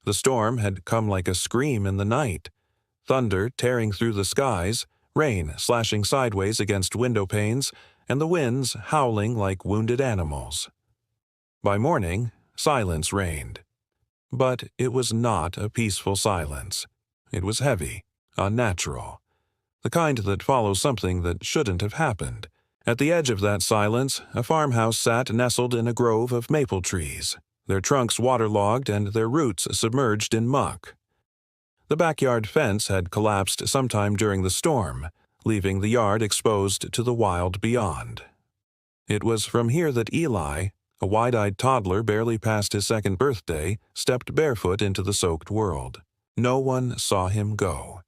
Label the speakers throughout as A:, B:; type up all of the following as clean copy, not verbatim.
A: The storm had come like a scream in the night. Thunder tearing through the skies, rain slashing sideways against window panes, and the winds howling like wounded animals. By morning, silence reigned. But it was not a peaceful silence. It was heavy, unnatural, the kind that follows something that shouldn't have happened. At the edge of that silence, a farmhouse sat nestled in a grove of maple trees, their trunks waterlogged and their roots submerged in muck. The backyard fence had collapsed sometime during the storm, leaving the yard exposed to the wild beyond. It was from here that Eli, a wide-eyed toddler barely past his second birthday, stepped barefoot into the soaked world. No one saw him go.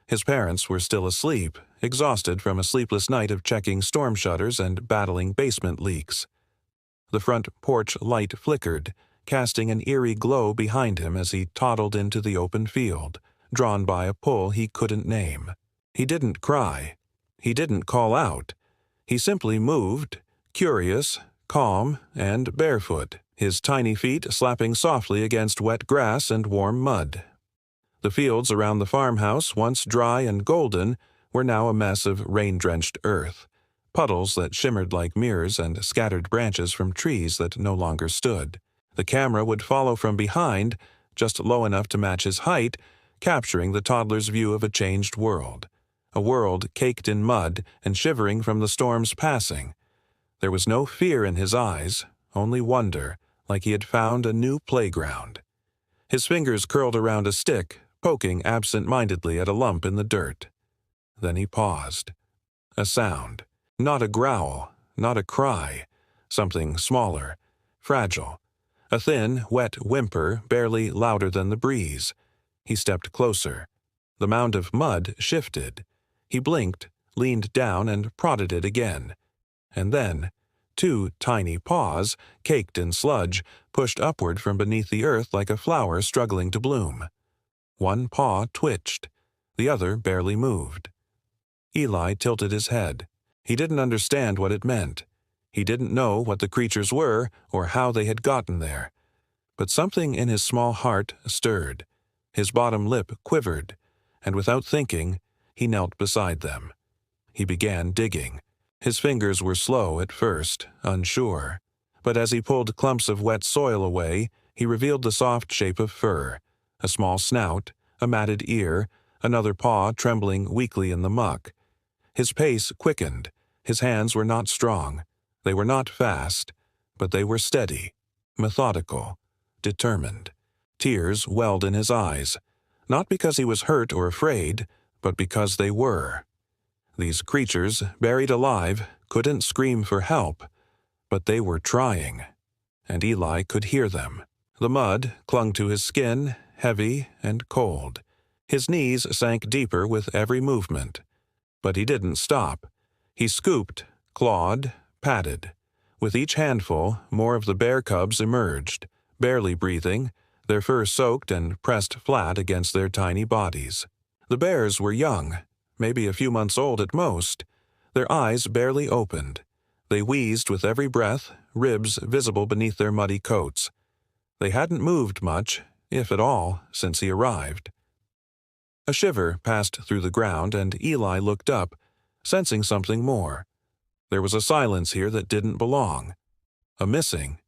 A: His parents were still asleep, exhausted from a sleepless night of checking storm shutters and battling basement leaks. The front porch light flickered, casting an eerie glow behind him as he toddled into the open field, drawn by a pull he couldn't name. He didn't cry. He didn't call out. He simply moved, curious, calm, and barefoot, his tiny feet slapping softly against wet grass and warm mud. The fields around the farmhouse, once dry and golden, were now a mess of rain-drenched earth, puddles that shimmered like mirrors and scattered branches from trees that no longer stood. The camera would follow from behind, just low enough to match his height, capturing the toddler's view of a changed world, a world caked in mud and shivering from the storm's passing. There was no fear in his eyes, only wonder, like he had found a new playground. His fingers curled around a stick, poking absent-mindedly at a lump in the dirt. Then he paused. A sound. Not a growl, not a cry. Something smaller, fragile. A thin, wet whimper barely louder than the breeze. He stepped closer. The mound of mud shifted. He blinked, leaned down, and prodded it again. And then, two tiny paws, caked in sludge, pushed upward from beneath the earth like a flower struggling to bloom. One paw twitched. The other barely moved. Eli tilted his head. He didn't understand what it meant. He didn't know what the creatures were or how they had gotten there. But something in his small heart stirred. His bottom lip quivered, and without thinking, he knelt beside them. He began digging. His fingers were slow at first, unsure, but as he pulled clumps of wet soil away, he revealed the soft shape of fur, a small snout, a matted ear, another paw trembling weakly in the muck. His pace quickened. His hands were not strong. They were not fast, but they were steady, methodical, determined. Tears welled in his eyes, not because he was hurt or afraid, but because they were. These creatures, buried alive, couldn't scream for help, but they were trying, and Eli could hear them. The mud clung to his skin, heavy and cold. His knees sank deeper with every movement. But he didn't stop. He scooped, clawed, patted. With each handful, more of the bear cubs emerged, barely breathing, their fur soaked and pressed flat against their tiny bodies. The bears were young, maybe a few months old at most. Their eyes barely opened. They wheezed with every breath, ribs visible beneath their muddy coats. They hadn't moved much, if at all, since he arrived. A shiver passed through the ground, and Eli looked up, sensing something more. There was a silence here that didn't belong. A missing.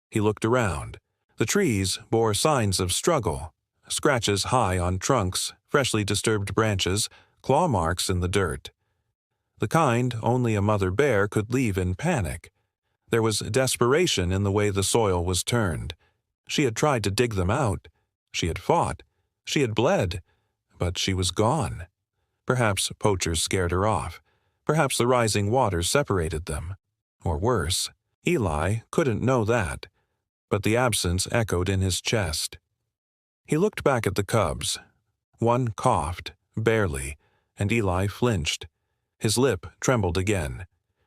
A: He looked around. The trees bore signs of struggle, scratches high on trunks, freshly disturbed branches, claw marks in the dirt. The kind only a mother bear could leave in panic. There was desperation in the way the soil was turned. She had tried to dig them out. She had fought. She had bled. But she was gone. Perhaps poachers scared her off. Perhaps the rising waters separated them. Or worse, Eli couldn't know that. But the absence echoed in his chest. He looked back at the cubs. One coughed, barely, and Eli flinched. His lip trembled again.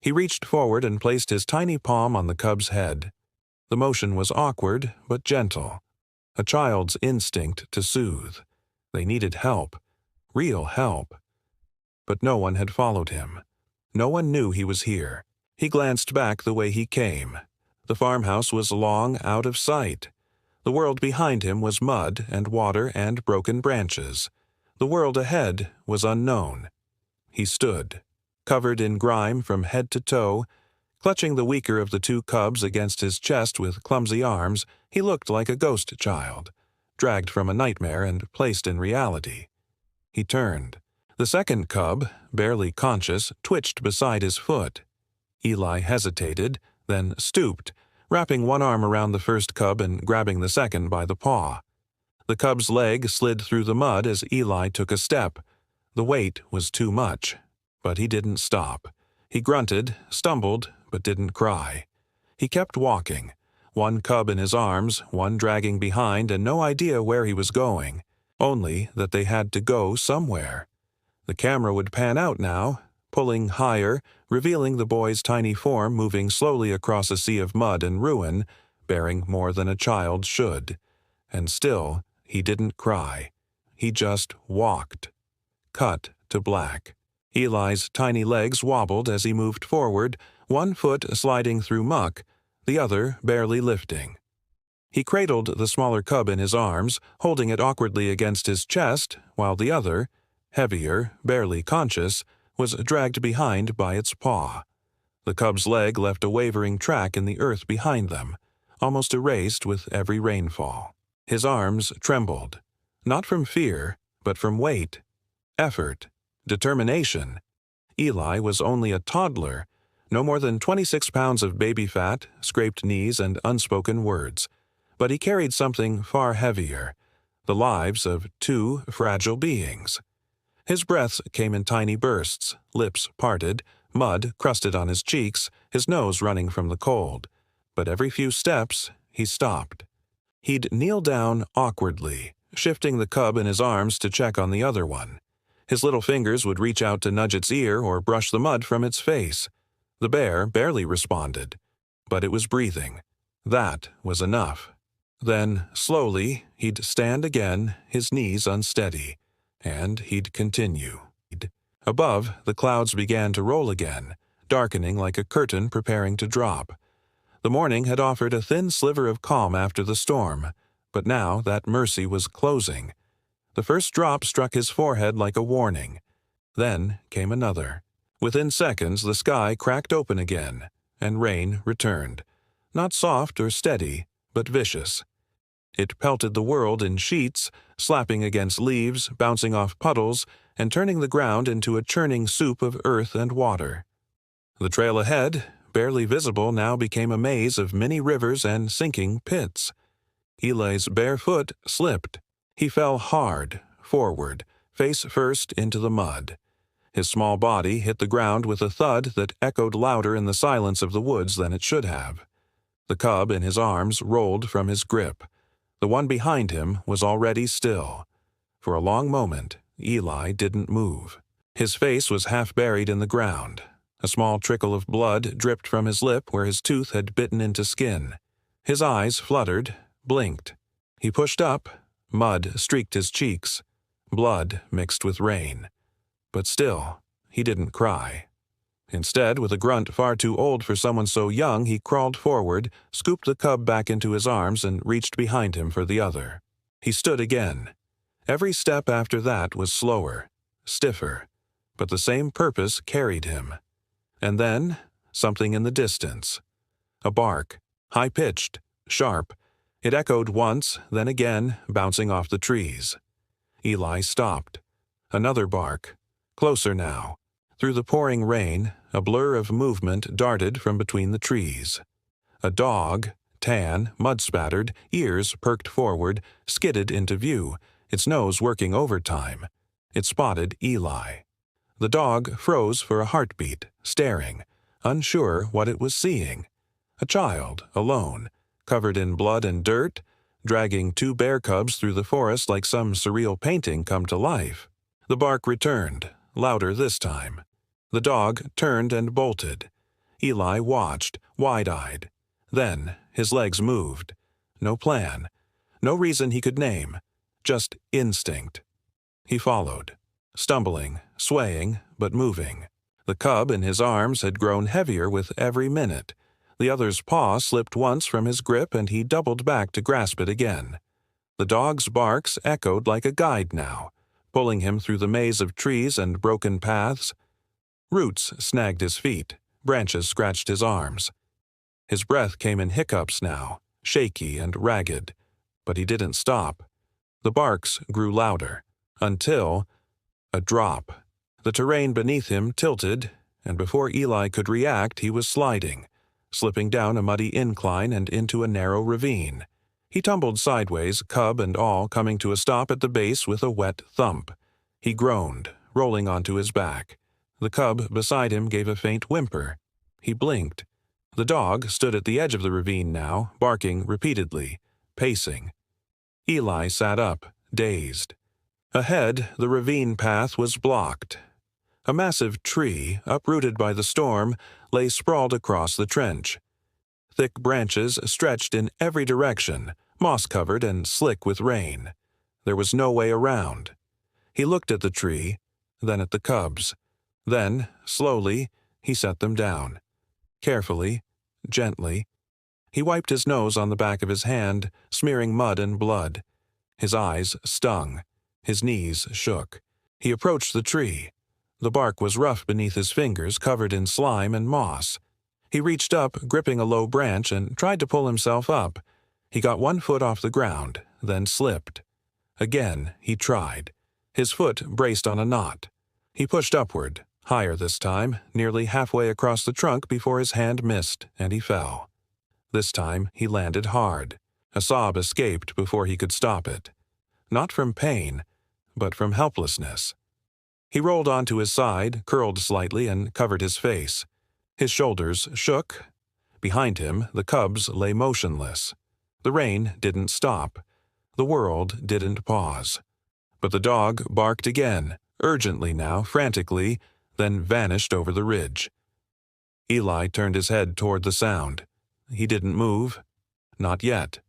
A: He reached forward and placed his tiny palm on the cub's head. The motion was awkward but gentle, a child's instinct to soothe. They needed help, real help. But no one had followed him. No one knew he was here. He glanced back the way he came. The farmhouse was long out of sight. The world behind him was mud and water and broken branches. The world ahead was unknown. He stood, covered in grime from head to toe. Clutching the weaker of the two cubs against his chest with clumsy arms, he looked like a ghost child, dragged from a nightmare and placed in reality. He turned. The second cub, barely conscious, twitched beside his foot. Eli hesitated, then stooped, wrapping one arm around the first cub and grabbing the second by the paw. The cub's leg slid through the mud as Eli took a step. The weight was too much, but he didn't stop. He grunted, stumbled, but didn't cry. He kept walking, one cub in his arms, one dragging behind, and no idea where he was going, only that they had to go somewhere. The camera would pan out now, pulling higher, revealing the boy's tiny form moving slowly across a sea of mud and ruin, bearing more than a child should. And still, he didn't cry. He just walked. Cut to black. Eli's tiny legs wobbled as he moved forward, one foot sliding through muck, the other barely lifting. He cradled the smaller cub in his arms, holding it awkwardly against his chest, while the other, heavier, barely conscious, was dragged behind by its paw. The cub's leg left a wavering track in the earth behind them, almost erased with every rainfall. His arms trembled, not from fear, but from weight, effort, determination. Eli was only a toddler, no more than 26 pounds of baby fat, scraped knees, and unspoken words. But he carried something far heavier, the lives of two fragile beings. His breaths came in tiny bursts, lips parted, mud crusted on his cheeks, his nose running from the cold. But every few steps, he stopped. He'd kneel down awkwardly, shifting the cub in his arms to check on the other one. His little fingers would reach out to nudge its ear or brush the mud from its face. The bear barely responded, but it was breathing. That was enough. Then, slowly, he'd stand again, his knees unsteady, and he'd continue. Above, the clouds began to roll again, darkening like a curtain preparing to drop. The morning had offered a thin sliver of calm after the storm, but now that mercy was closing. The first drop struck his forehead like a warning. Then came another. Within seconds, the sky cracked open again, and rain returned. Not soft or steady, but vicious. It pelted the world in sheets, slapping against leaves, bouncing off puddles, and turning the ground into a churning soup of earth and water. The trail ahead, barely visible, now became a maze of many rivers and sinking pits. Eli's bare foot slipped. He fell hard, forward, face first into the mud. His small body hit the ground with a thud that echoed louder in the silence of the woods than it should have. The cub in his arms rolled from his grip. The one behind him was already still. For a long moment, Eli didn't move. His face was half buried in the ground. A small trickle of blood dripped from his lip where his tooth had bitten into skin. His eyes fluttered, blinked. He pushed up. Mud streaked his cheeks. Blood mixed with rain. But still, he didn't cry. Instead, with a grunt far too old for someone so young, he crawled forward, scooped the cub back into his arms, and reached behind him for the other. He stood again. Every step after that was slower, stiffer, but the same purpose carried him. And then, something in the distance. A bark, high-pitched, sharp. It echoed once, then again, bouncing off the trees. Eli stopped. Another bark. Closer now. Through the pouring rain, a blur of movement darted from between the trees. A dog, tan, mud-spattered, ears perked forward, skidded into view, its nose working overtime. It spotted Eli. The dog froze for a heartbeat, staring, unsure what it was seeing. A child, alone, covered in blood and dirt, dragging two bear cubs through the forest like some surreal painting come to life. The bark returned, louder this time. The dog turned and bolted. Eli watched, wide-eyed. Then his legs moved. No plan. No reason he could name. Just instinct. He followed, stumbling, swaying, but moving. The cub in his arms had grown heavier with every minute. The other's paw slipped once from his grip and he doubled back to grasp it again. The dog's barks echoed like a guide now, pulling him through the maze of trees and broken paths. Roots snagged his feet, branches scratched his arms. His breath came in hiccups now, shaky and ragged, but he didn't stop. The barks grew louder, until a drop. The terrain beneath him tilted, and before Eli could react, he was sliding, slipping down a muddy incline and into a narrow ravine. He tumbled sideways, cub and all coming to a stop at the base with a wet thump. He groaned, rolling onto his back. The cub beside him gave a faint whimper. He blinked. The dog stood at the edge of the ravine now, barking repeatedly, pacing. Eli sat up, dazed. Ahead, the ravine path was blocked. A massive tree, uprooted by the storm, lay sprawled across the trench. Thick branches stretched in every direction, moss-covered and slick with rain. There was no way around. He looked at the tree, then at the cubs. Then, slowly, he set them down. Carefully, gently. He wiped his nose on the back of his hand, smearing mud and blood. His eyes stung. His knees shook. He approached the tree. The bark was rough beneath his fingers, covered in slime and moss. He reached up, gripping a low branch, and tried to pull himself up. He got one foot off the ground, then slipped. Again, he tried. His foot braced on a knot. He pushed upward, higher this time, nearly halfway across the trunk before his hand missed, and he fell. This time, he landed hard. A sob escaped before he could stop it. Not from pain, but from helplessness. He rolled onto his side, curled slightly, and covered his face. His shoulders shook. Behind him, the cubs lay motionless. The rain didn't stop. The world didn't pause. But the dog barked again, urgently now, frantically, then vanished over the ridge. Eli turned his head toward the sound. He didn't move. Not yet.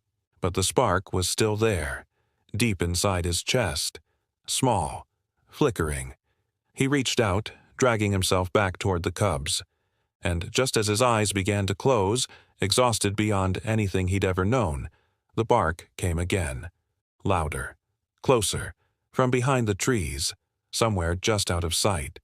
A: But the spark was still there, deep inside his chest. Small, flickering. He reached out, dragging himself back toward the cubs. And just as his eyes began to close, exhausted beyond anything he'd ever known, the bark came again. Louder. Closer. From behind the trees. Somewhere just out of sight.